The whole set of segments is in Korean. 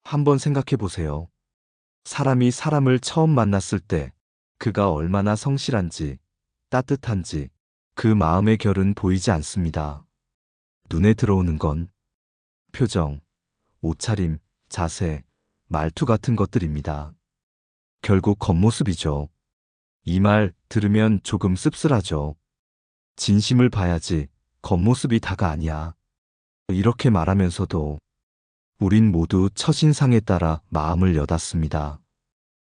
한번 생각해 보세요. 사람이 사람을 처음 만났을 때 그가 얼마나 성실한지, 따뜻한지 그 마음의 결은 보이지 않습니다. 눈에 들어오는 건 표정, 옷차림, 자세, 말투 같은 것들입니다. 결국 겉모습이죠. 이 말 들으면 조금 씁쓸하죠. 진심을 봐야지 겉모습이 다가 아니야. 이렇게 말하면서도 우린 모두 첫인상에 따라 마음을 여닫습니다.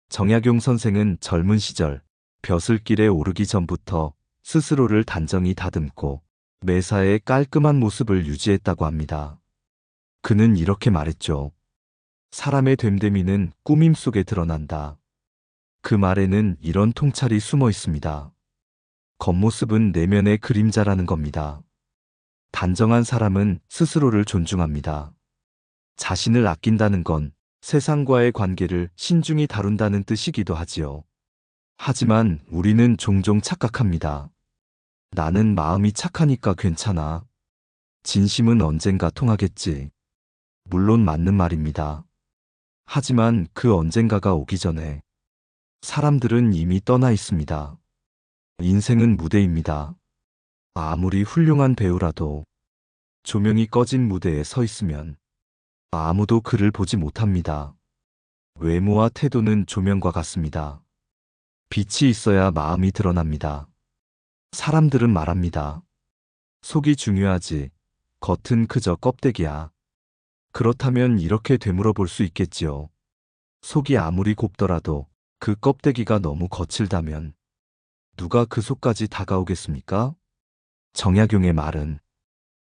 정약용 선생은 젊은 시절 벼슬길에 오르기 전부터 스스로를 단정히 다듬고 매사에 깔끔한 모습을 유지했다고 합니다. 그는 이렇게 말했죠. 사람의 됨됨이는 꾸밈 속에 드러난다. 그 말에는 이런 통찰이 숨어 있습니다. 겉모습은 내면의 그림자라는 겁니다. 단정한 사람은 스스로를 존중합니다. 자신을 아낀다는 건 세상과의 관계를 신중히 다룬다는 뜻이기도 하지요. 하지만 우리는 종종 착각합니다. 나는 마음이 착하니까 괜찮아. 진심은 언젠가 통하겠지. 물론 맞는 말입니다. 하지만 그 언젠가가 오기 전에 사람들은 이미 떠나 있습니다. 인생은 무대입니다. 아무리 훌륭한 배우라도 조명이 꺼진 무대에 서 있으면 아무도 그를 보지 못합니다. 외모와 태도는 조명과 같습니다. 빛이 있어야 마음이 드러납니다. 사람들은 말합니다. 속이 중요하지. 겉은 그저 껍데기야. 그렇다면 이렇게 되물어 볼 수 있겠지요. 속이 아무리 곱더라도 그 껍데기가 너무 거칠다면 누가 그 속까지 다가오겠습니까? 정약용의 말은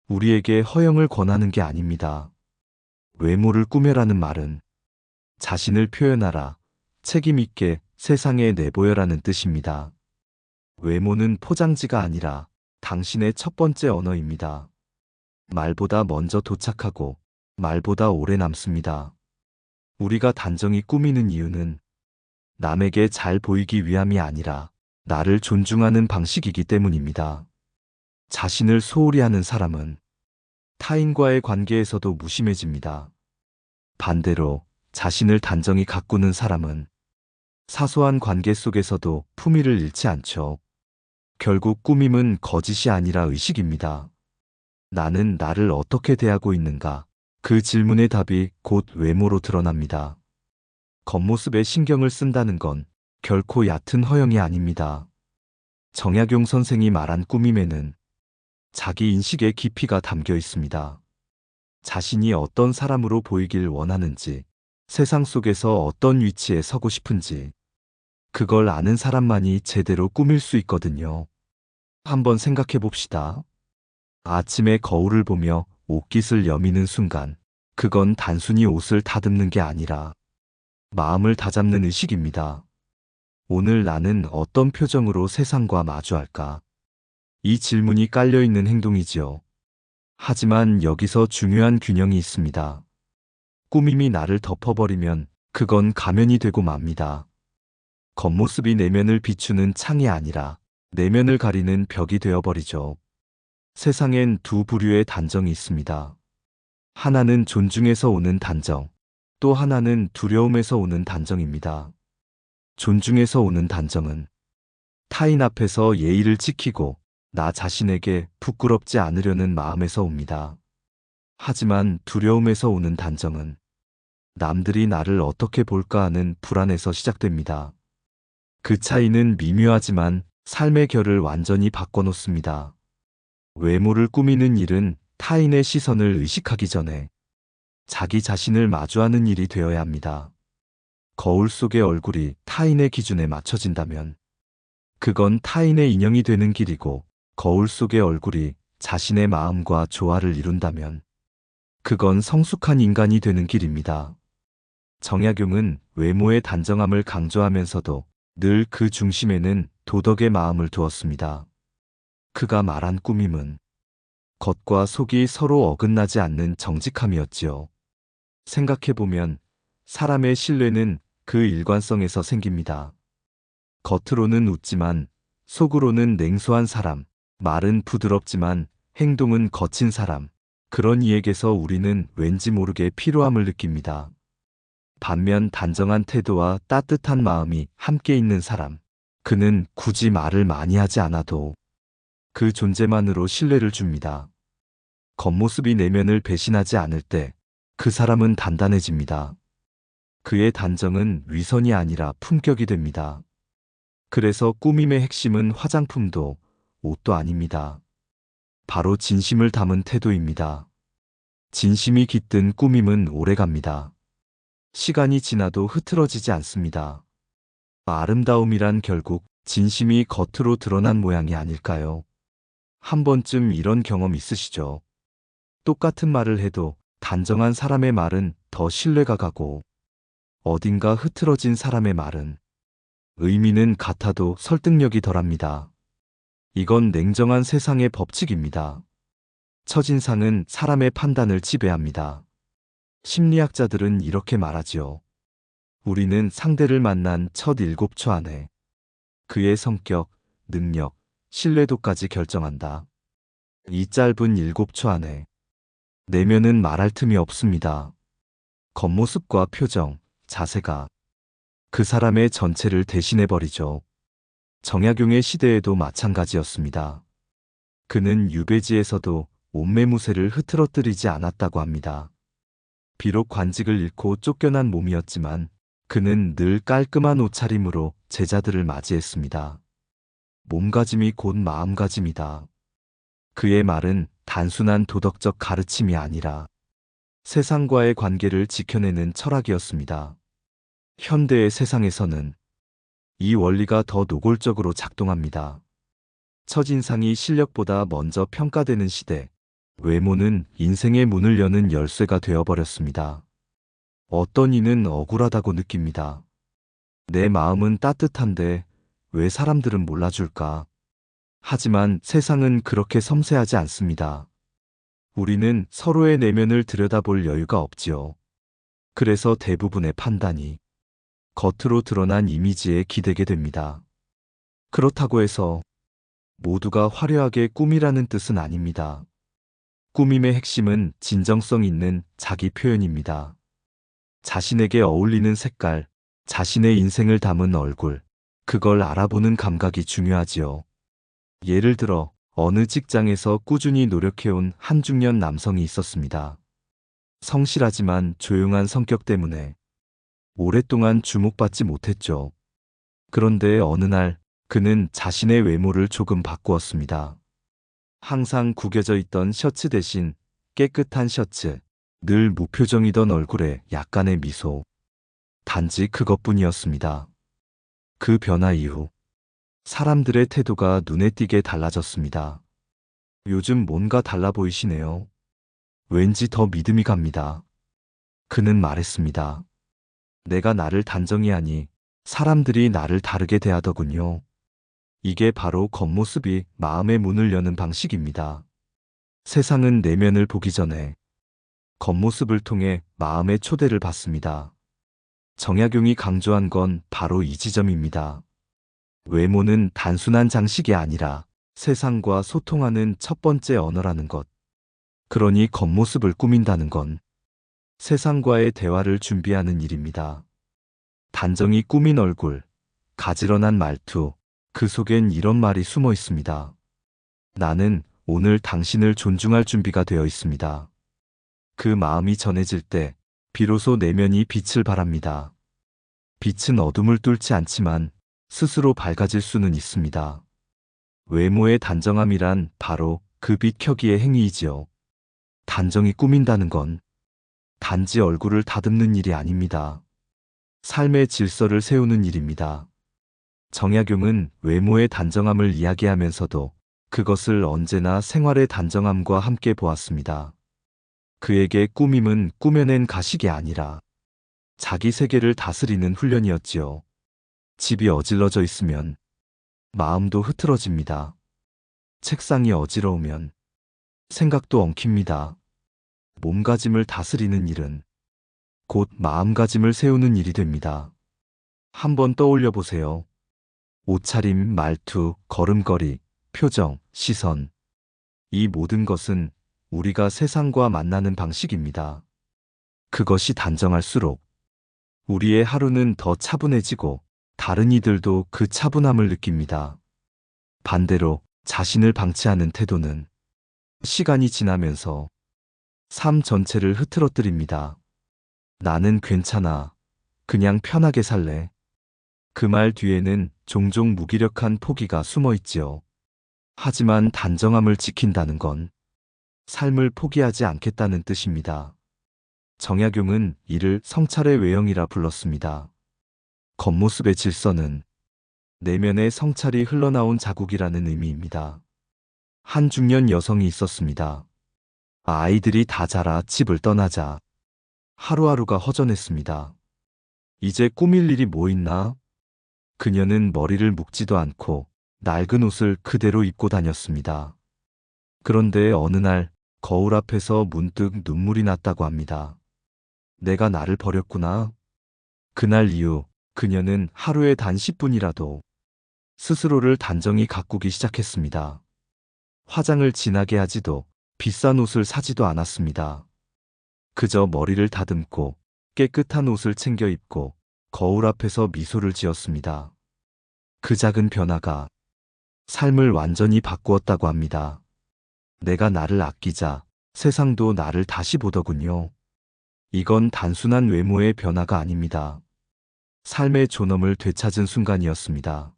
우리에게 허영을 권하는 게 아닙니다. 외모를 꾸며라는 말은 자신을 표현하라, 책임있게 세상에 내보여라는 뜻입니다. 외모는 포장지가 아니라 당신의 첫 번째 언어입니다. 말보다 먼저 도착하고 말보다 오래 남습니다. 우리가 단정히 꾸미는 이유는 남에게 잘 보이기 위함이 아니라 나를 존중하는 방식이기 때문입니다. 자신을 소홀히 하는 사람은 타인과의 관계에서도 무심해집니다. 반대로 자신을 단정히 가꾸는 사람은 사소한 관계 속에서도 품위를 잃지 않죠. 결국 꾸밈은 거짓이 아니라 의식입니다. 나는 나를 어떻게 대하고 있는가? 그 질문의 답이 곧 외모로 드러납니다. 겉모습에 신경을 쓴다는 건 결코 얕은 허영이 아닙니다. 정약용 선생이 말한 꾸밈에는 자기 인식의 깊이가 담겨 있습니다. 자신이 어떤 사람으로 보이길 원하는지, 세상 속에서 어떤 위치에 서고 싶은지, 그걸 아는 사람만이 제대로 꾸밀 수 있거든요. 한번 생각해 봅시다. 아침에 거울을 보며 옷깃을 여미는 순간, 그건 단순히 옷을 다듬는 게 아니라 마음을 다잡는 의식입니다. 오늘 나는 어떤 표정으로 세상과 마주할까? 이 질문이 깔려있는 행동이지요. 하지만 여기서 중요한 균형이 있습니다. 꾸밈이 나를 덮어버리면 그건 가면이 되고 맙니다. 겉모습이 내면을 비추는 창이 아니라 내면을 가리는 벽이 되어버리죠. 세상엔 두 부류의 단정이 있습니다. 하나는 존중에서 오는 단정, 또 하나는 두려움에서 오는 단정입니다. 존중에서 오는 단정은 타인 앞에서 예의를 지키고 나 자신에게 부끄럽지 않으려는 마음에서 옵니다. 하지만 두려움에서 오는 단정은 남들이 나를 어떻게 볼까 하는 불안에서 시작됩니다. 그 차이는 미묘하지만 삶의 결을 완전히 바꿔놓습니다. 외모를 꾸미는 일은 타인의 시선을 의식하기 전에 자기 자신을 마주하는 일이 되어야 합니다. 거울 속의 얼굴이 타인의 기준에 맞춰진다면 그건 타인의 인형이 되는 길이고, 거울 속의 얼굴이 자신의 마음과 조화를 이룬다면 그건 성숙한 인간이 되는 길입니다. 정약용은 외모의 단정함을 강조하면서도 늘 그 중심에는 도덕의 마음을 두었습니다. 그가 말한 꾸밈은 겉과 속이 서로 어긋나지 않는 정직함이었지요. 생각해보면 사람의 신뢰는 그 일관성에서 생깁니다. 겉으로는 웃지만 속으로는 냉소한 사람, 말은 부드럽지만 행동은 거친 사람, 그런 이에게서 우리는 왠지 모르게 피로함을 느낍니다. 반면 단정한 태도와 따뜻한 마음이 함께 있는 사람, 그는 굳이 말을 많이 하지 않아도 그 존재만으로 신뢰를 줍니다. 겉모습이 내면을 배신하지 않을 때 그 사람은 단단해집니다. 그의 단정은 위선이 아니라 품격이 됩니다. 그래서 꾸밈의 핵심은 화장품도 옷도 아닙니다. 바로 진심을 담은 태도입니다. 진심이 깃든 꾸밈은 오래갑니다. 시간이 지나도 흐트러지지 않습니다. 아름다움이란 결국 진심이 겉으로 드러난 모양이 아닐까요? 한 번쯤 이런 경험 있으시죠? 똑같은 말을 해도 단정한 사람의 말은 더 신뢰가 가고 어딘가 흐트러진 사람의 말은 의미는 같아도 설득력이 덜합니다. 이건 냉정한 세상의 법칙입니다. 첫인상은 사람의 판단을 지배합니다. 심리학자들은 이렇게 말하지요. 우리는 상대를 만난 첫 7초 안에 그의 성격, 능력, 신뢰도까지 결정한다. 이 짧은 7초 안에 내면은 말할 틈이 없습니다. 겉모습과 표정, 자세가 그 사람의 전체를 대신해버리죠. 정약용의 시대에도 마찬가지였습니다. 그는 유배지에서도 옷매무새를 흐트러뜨리지 않았다고 합니다. 비록 관직을 잃고 쫓겨난 몸이었지만 그는 늘 깔끔한 옷차림으로 제자들을 맞이했습니다. 몸가짐이 곧 마음가짐이다. 그의 말은 단순한 도덕적 가르침이 아니라 세상과의 관계를 지켜내는 철학이었습니다. 현대의 세상에서는 이 원리가 더 노골적으로 작동합니다. 첫인상이 실력보다 먼저 평가되는 시대, 외모는 인생의 문을 여는 열쇠가 되어버렸습니다. 어떤 이는 억울하다고 느낍니다. 내 마음은 따뜻한데 왜 사람들은 몰라줄까? 하지만 세상은 그렇게 섬세하지 않습니다. 우리는 서로의 내면을 들여다볼 여유가 없지요. 그래서 대부분의 판단이 겉으로 드러난 이미지에 기대게 됩니다. 그렇다고 해서 모두가 화려하게 꾸미라는 뜻은 아닙니다. 꾸밈의 핵심은 진정성 있는 자기 표현입니다. 자신에게 어울리는 색깔, 자신의 인생을 담은 얼굴, 그걸 알아보는 감각이 중요하지요. 예를 들어 어느 직장에서 꾸준히 노력해온 한 중년 남성이 있었습니다. 성실하지만 조용한 성격 때문에 오랫동안 주목받지 못했죠. 그런데 어느 날 그는 자신의 외모를 조금 바꾸었습니다. 항상 구겨져 있던 셔츠 대신 깨끗한 셔츠, 늘 무표정이던 얼굴에 약간의 미소. 단지 그것뿐이었습니다. 그 변화 이후 사람들의 태도가 눈에 띄게 달라졌습니다. 요즘 뭔가 달라 보이시네요. 왠지 더 믿음이 갑니다. 그는 말했습니다. 내가 나를 단정히 하니 사람들이 나를 다르게 대하더군요. 이게 바로 겉모습이 마음의 문을 여는 방식입니다. 세상은 내면을 보기 전에 겉모습을 통해 마음의 초대를 받습니다. 정약용이 강조한 건 바로 이 지점입니다. 외모는 단순한 장식이 아니라 세상과 소통하는 첫 번째 언어라는 것. 그러니 겉모습을 꾸민다는 건 세상과의 대화를 준비하는 일입니다. 단정히 꾸민 얼굴, 가지런한 말투, 그 속엔 이런 말이 숨어 있습니다. 나는 오늘 당신을 존중할 준비가 되어 있습니다. 그 마음이 전해질 때 비로소 내면이 빛을 발합니다. 빛은 어둠을 뚫지 않지만 스스로 밝아질 수는 있습니다. 외모의 단정함이란 바로 그 빛 켜기의 행위이지요. 단정히 꾸민다는 건 단지 얼굴을 다듬는 일이 아닙니다. 삶의 질서를 세우는 일입니다. 정약용은 외모의 단정함을 이야기하면서도 그것을 언제나 생활의 단정함과 함께 보았습니다. 그에게 꾸밈은 꾸며낸 가식이 아니라 자기 세계를 다스리는 훈련이었지요. 집이 어질러져 있으면 마음도 흐트러집니다. 책상이 어지러우면 생각도 엉킵니다. 몸가짐을 다스리는 일은 곧 마음가짐을 세우는 일이 됩니다. 한번 떠올려 보세요. 옷차림, 말투, 걸음걸이, 표정, 시선. 이 모든 것은 우리가 세상과 만나는 방식입니다. 그것이 단정할수록 우리의 하루는 더 차분해지고 다른 이들도 그 차분함을 느낍니다. 반대로 자신을 방치하는 태도는 시간이 지나면서 삶 전체를 흐트러뜨립니다. 나는 괜찮아. 그냥 편하게 살래. 그 말 뒤에는 종종 무기력한 포기가 숨어 있지요. 하지만 단정함을 지킨다는 건 삶을 포기하지 않겠다는 뜻입니다. 정약용은 이를 성찰의 외형이라 불렀습니다. 겉모습의 질서는 내면의 성찰이 흘러나온 자국이라는 의미입니다. 한 중년 여성이 있었습니다. 아이들이 다 자라 집을 떠나자 하루하루가 허전했습니다. 이제 꾸밀 일이 뭐 있나? 그녀는 머리를 묶지도 않고 낡은 옷을 그대로 입고 다녔습니다. 그런데 어느 날 거울 앞에서 문득 눈물이 났다고 합니다. 내가 나를 버렸구나. 그날 이후 그녀는 하루에 단 10분이라도 스스로를 단정히 가꾸기 시작했습니다. 화장을 진하게 하지도 비싼 옷을 사지도 않았습니다. 그저 머리를 다듬고 깨끗한 옷을 챙겨 입고 거울 앞에서 미소를 지었습니다. 그 작은 변화가 삶을 완전히 바꾸었다고 합니다. 내가 나를 아끼자 세상도 나를 다시 보더군요. 이건 단순한 외모의 변화가 아닙니다. 삶의 존엄을 되찾은 순간이었습니다.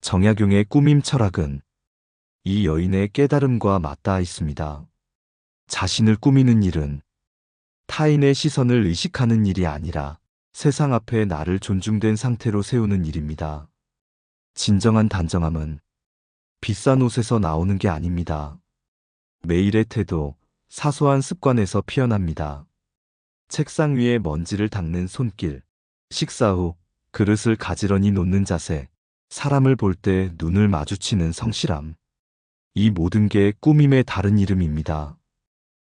정약용의 꾸밈 철학은 이 여인의 깨달음과 맞닿아 있습니다. 자신을 꾸미는 일은 타인의 시선을 의식하는 일이 아니라 세상 앞에 나를 존중된 상태로 세우는 일입니다. 진정한 단정함은 비싼 옷에서 나오는 게 아닙니다. 매일의 태도, 사소한 습관에서 피어납니다. 책상 위에 먼지를 닦는 손길, 식사 후 그릇을 가지런히 놓는 자세, 사람을 볼 때 눈을 마주치는 성실함. 이 모든 게 꾸밈의 다른 이름입니다.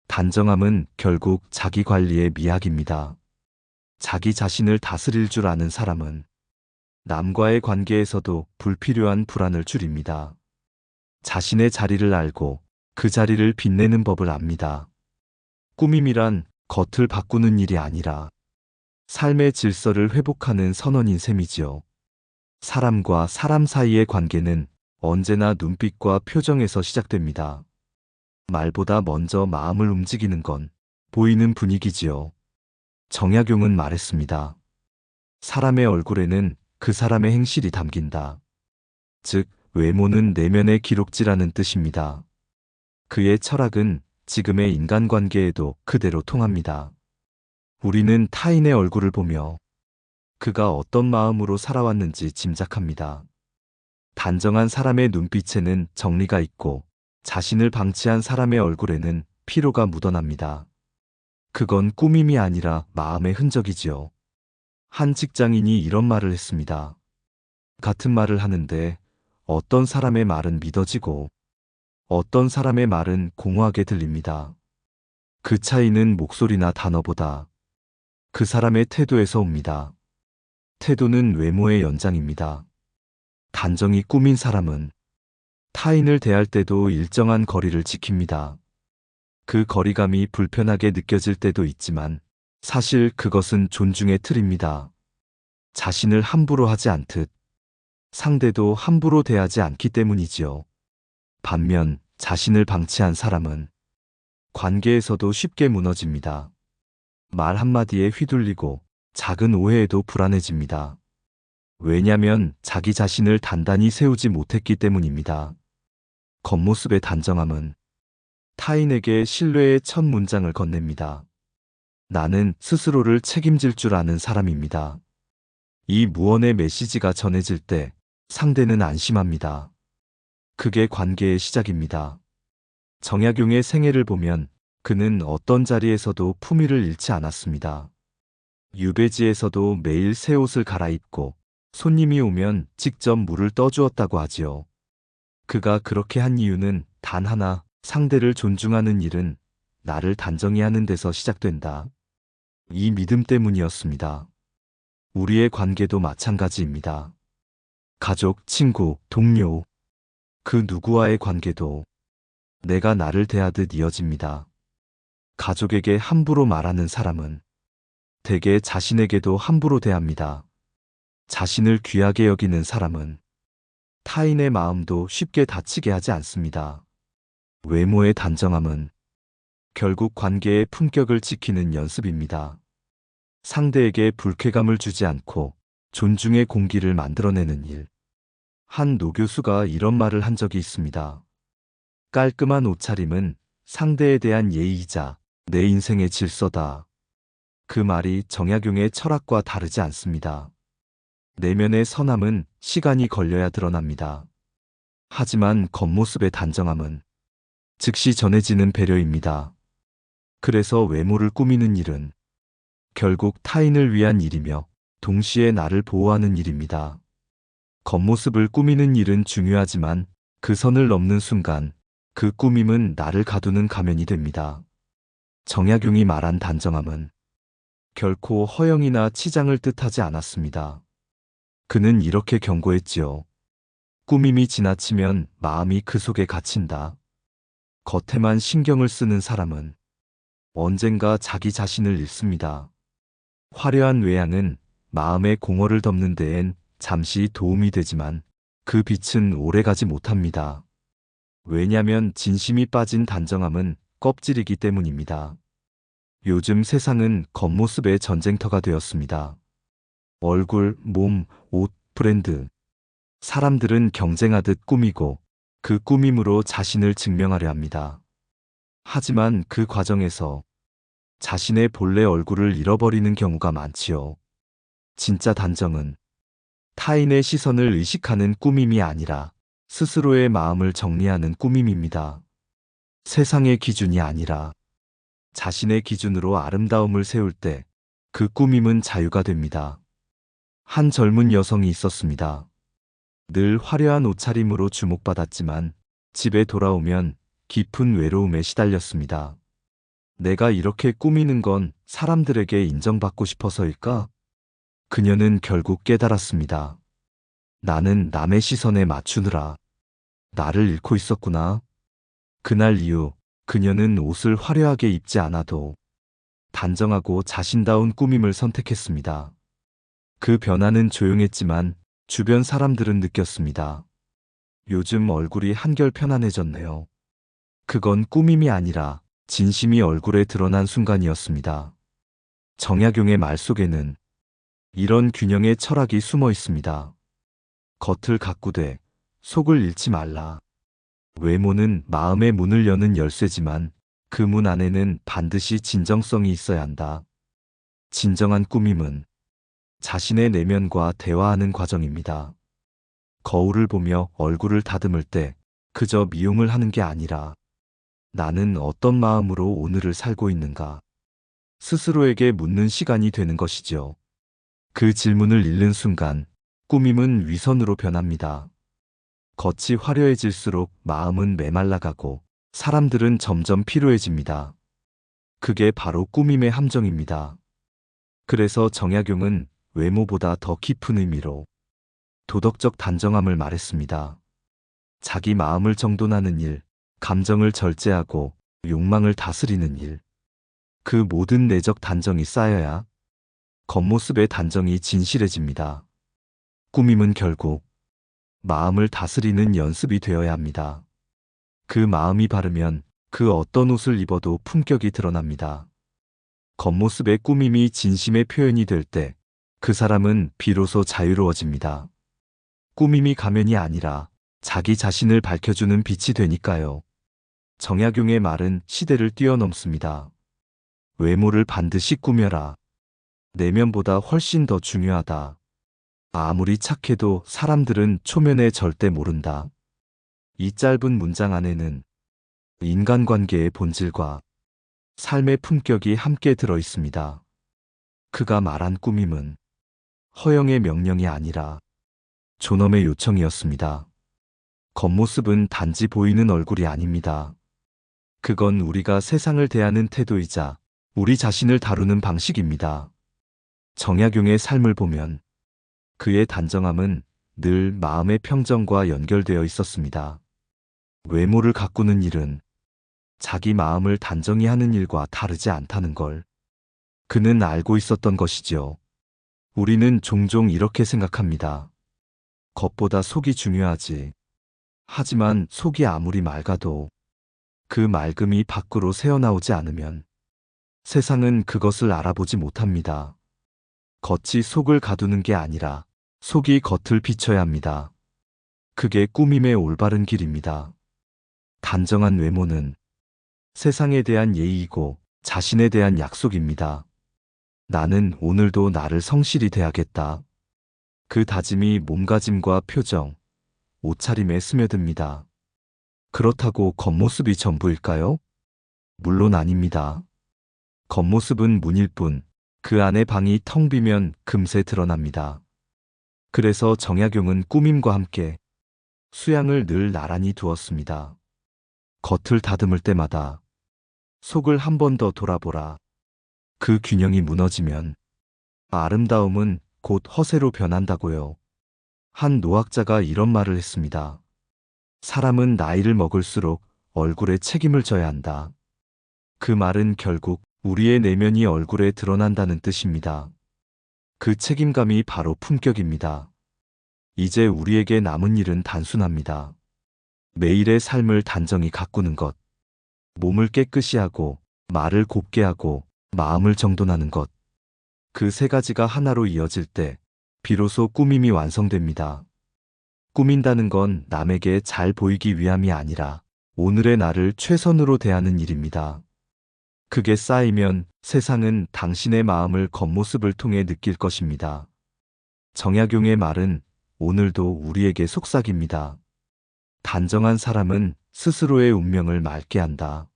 단정함은 결국 자기 관리의 미학입니다. 자기 자신을 다스릴 줄 아는 사람은 남과의 관계에서도 불필요한 불안을 줄입니다. 자신의 자리를 알고 그 자리를 빛내는 법을 압니다. 꾸밈이란 겉을 바꾸는 일이 아니라 삶의 질서를 회복하는 선언인 셈이지요. 사람과 사람 사이의 관계는 언제나 눈빛과 표정에서 시작됩니다. 말보다 먼저 마음을 움직이는 건 보이는 분위기지요. 정약용은 말했습니다. 사람의 얼굴에는 그 사람의 행실이 담긴다. 즉, 외모는 내면의 기록지라는 뜻입니다. 그의 철학은 지금의 인간관계에도 그대로 통합니다. 우리는 타인의 얼굴을 보며 그가 어떤 마음으로 살아왔는지 짐작합니다. 단정한 사람의 눈빛에는 정리가 있고 자신을 방치한 사람의 얼굴에는 피로가 묻어납니다. 그건 꾸밈이 아니라 마음의 흔적이지요. 한 직장인이 이런 말을 했습니다. 같은 말을 하는데 어떤 사람의 말은 믿어지고 어떤 사람의 말은 공허하게 들립니다. 그 차이는 목소리나 단어보다 그 사람의 태도에서 옵니다. 태도는 외모의 연장입니다. 단정히 꾸민 사람은 타인을 대할 때도 일정한 거리를 지킵니다. 그 거리감이 불편하게 느껴질 때도 있지만 사실 그것은 존중의 틀입니다. 자신을 함부로 하지 않듯 상대도 함부로 대하지 않기 때문이지요. 반면 자신을 방치한 사람은 관계에서도 쉽게 무너집니다. 말 한마디에 휘둘리고 작은 오해에도 불안해집니다. 왜냐면 자기 자신을 단단히 세우지 못했기 때문입니다. 겉모습의 단정함은 타인에게 신뢰의 첫 문장을 건넵니다. 나는 스스로를 책임질 줄 아는 사람입니다. 이 무언의 메시지가 전해질 때 상대는 안심합니다. 그게 관계의 시작입니다. 정약용의 생애를 보면 그는 어떤 자리에서도 품위를 잃지 않았습니다. 유배지에서도 매일 새 옷을 갈아입고 손님이 오면 직접 물을 떠주었다고 하지요. 그가 그렇게 한 이유는 단 하나, 상대를 존중하는 일은 나를 단정히 하는 데서 시작된다. 이 믿음 때문이었습니다. 우리의 관계도 마찬가지입니다. 가족, 친구, 동료, 그 누구와의 관계도 내가 나를 대하듯 이어집니다. 가족에게 함부로 말하는 사람은 대개 자신에게도 함부로 대합니다. 자신을 귀하게 여기는 사람은 타인의 마음도 쉽게 다치게 하지 않습니다. 외모의 단정함은 결국 관계의 품격을 지키는 연습입니다. 상대에게 불쾌감을 주지 않고 존중의 공기를 만들어내는 일. 한 노교수가 이런 말을 한 적이 있습니다. 깔끔한 옷차림은 상대에 대한 예의이자 내 인생의 질서다. 그 말이 정약용의 철학과 다르지 않습니다. 내면의 선함은 시간이 걸려야 드러납니다. 하지만 겉모습의 단정함은 즉시 전해지는 배려입니다. 그래서 외모를 꾸미는 일은 결국 타인을 위한 일이며 동시에 나를 보호하는 일입니다. 겉모습을 꾸미는 일은 중요하지만 그 선을 넘는 순간 그 꾸밈은 나를 가두는 가면이 됩니다. 정약용이 말한 단정함은 결코 허영이나 치장을 뜻하지 않았습니다. 그는 이렇게 경고했지요. 꾸밈이 지나치면 마음이 그 속에 갇힌다. 겉에만 신경을 쓰는 사람은 언젠가 자기 자신을 잃습니다. 화려한 외양은 마음의 공허를 덮는 데엔 잠시 도움이 되지만 그 빛은 오래가지 못합니다. 왜냐면 진심이 빠진 단정함은 껍질이기 때문입니다. 요즘 세상은 겉모습의 전쟁터가 되었습니다. 얼굴, 몸, 옷, 브랜드. 사람들은 경쟁하듯 꾸미고 그 꾸밈으로 자신을 증명하려 합니다. 하지만 그 과정에서 자신의 본래 얼굴을 잃어버리는 경우가 많지요. 진짜 단정은 타인의 시선을 의식하는 꾸밈이 아니라 스스로의 마음을 정리하는 꾸밈입니다. 세상의 기준이 아니라 자신의 기준으로 아름다움을 세울 때 그 꾸밈은 자유가 됩니다. 한 젊은 여성이 있었습니다. 늘 화려한 옷차림으로 주목받았지만 집에 돌아오면 깊은 외로움에 시달렸습니다. 내가 이렇게 꾸미는 건 사람들에게 인정받고 싶어서일까? 그녀는 결국 깨달았습니다. 나는 남의 시선에 맞추느라 나를 잃고 있었구나. 그날 이후 그녀는 옷을 화려하게 입지 않아도 단정하고 자신다운 꾸밈을 선택했습니다. 그 변화는 조용했지만 주변 사람들은 느꼈습니다. 요즘 얼굴이 한결 편안해졌네요. 그건 꾸밈이 아니라 진심이 얼굴에 드러난 순간이었습니다. 정약용의 말 속에는 이런 균형의 철학이 숨어 있습니다. 겉을 가꾸되 속을 잃지 말라. 외모는 마음의 문을 여는 열쇠지만 그 문 안에는 반드시 진정성이 있어야 한다. 진정한 꾸밈은 자신의 내면과 대화하는 과정입니다. 거울을 보며 얼굴을 다듬을 때 그저 미용을 하는 게 아니라 나는 어떤 마음으로 오늘을 살고 있는가 스스로에게 묻는 시간이 되는 것이죠. 그 질문을 잃는 순간 꾸밈은 위선으로 변합니다. 겉이 화려해질수록 마음은 메말라가고 사람들은 점점 피로해집니다. 그게 바로 꾸밈의 함정입니다. 그래서 정약용은 외모보다 더 깊은 의미로 도덕적 단정함을 말했습니다. 자기 마음을 정돈하는 일, 감정을 절제하고 욕망을 다스리는 일. 그 모든 내적 단정이 쌓여야 겉모습의 단정이 진실해집니다. 꾸밈은 결국 마음을 다스리는 연습이 되어야 합니다. 그 마음이 바르면 그 어떤 옷을 입어도 품격이 드러납니다. 겉모습의 꾸밈이 진심의 표현이 될 때 그 사람은 비로소 자유로워집니다. 꾸밈이 가면이 아니라 자기 자신을 밝혀주는 빛이 되니까요. 정약용의 말은 시대를 뛰어넘습니다. 외모를 반드시 꾸며라. 내면보다 훨씬 더 중요하다. 아무리 착해도 사람들은 초면에 절대 모른다. 이 짧은 문장 안에는 인간관계의 본질과 삶의 품격이 함께 들어 있습니다. 그가 말한 꾸밈은 허영의 명령이 아니라 존엄의 요청이었습니다. 겉모습은 단지 보이는 얼굴이 아닙니다. 그건 우리가 세상을 대하는 태도이자 우리 자신을 다루는 방식입니다. 정약용의 삶을 보면 그의 단정함은 늘 마음의 평정과 연결되어 있었습니다. 외모를 가꾸는 일은 자기 마음을 단정히 하는 일과 다르지 않다는 걸 그는 알고 있었던 것이지요. 우리는 종종 이렇게 생각합니다. 겉보다 속이 중요하지. 하지만 속이 아무리 맑아도 그 맑음이 밖으로 새어나오지 않으면 세상은 그것을 알아보지 못합니다. 겉이 속을 가두는 게 아니라 속이 겉을 비춰야 합니다. 그게 꾸밈의 올바른 길입니다. 단정한 외모는 세상에 대한 예의이고 자신에 대한 약속입니다. 나는 오늘도 나를 성실히 대하겠다. 그 다짐이 몸가짐과 표정, 옷차림에 스며듭니다. 그렇다고 겉모습이 전부일까요? 물론 아닙니다. 겉모습은 문일 뿐, 그 안의 방이 텅 비면 금세 드러납니다. 그래서 정약용은 꾸밈과 함께 수양을 늘 나란히 두었습니다. 겉을 다듬을 때마다 속을 한 번 더 돌아보라. 그 균형이 무너지면 아름다움은 곧 허세로 변한다고요. 한 노학자가 이런 말을 했습니다. 사람은 나이를 먹을수록 얼굴에 책임을 져야 한다. 그 말은 결국 우리의 내면이 얼굴에 드러난다는 뜻입니다. 그 책임감이 바로 품격입니다. 이제 우리에게 남은 일은 단순합니다. 매일의 삶을 단정히 가꾸는 것, 몸을 깨끗이 하고, 말을 곱게 하고, 마음을 정돈하는 것. 그 세 가지가 하나로 이어질 때 비로소 꾸밈이 완성됩니다. 꾸민다는 건 남에게 잘 보이기 위함이 아니라 오늘의 나를 최선으로 대하는 일입니다. 그게 쌓이면 세상은 당신의 마음을 겉모습을 통해 느낄 것입니다. 정약용의 말은 오늘도 우리에게 속삭입니다. 단정한 사람은 스스로의 운명을 맑게 한다.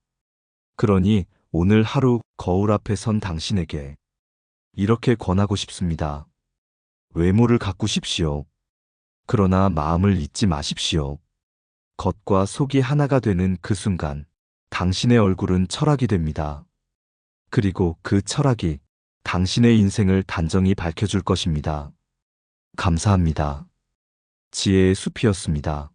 그러니 오늘 하루 거울 앞에 선 당신에게 이렇게 권하고 싶습니다. 외모를 가꾸십시오. 그러나 마음을 잊지 마십시오. 겉과 속이 하나가 되는 그 순간 당신의 얼굴은 철학이 됩니다. 그리고 그 철학이 당신의 인생을 단정히 밝혀줄 것입니다. 감사합니다. 지혜의 숲이었습니다.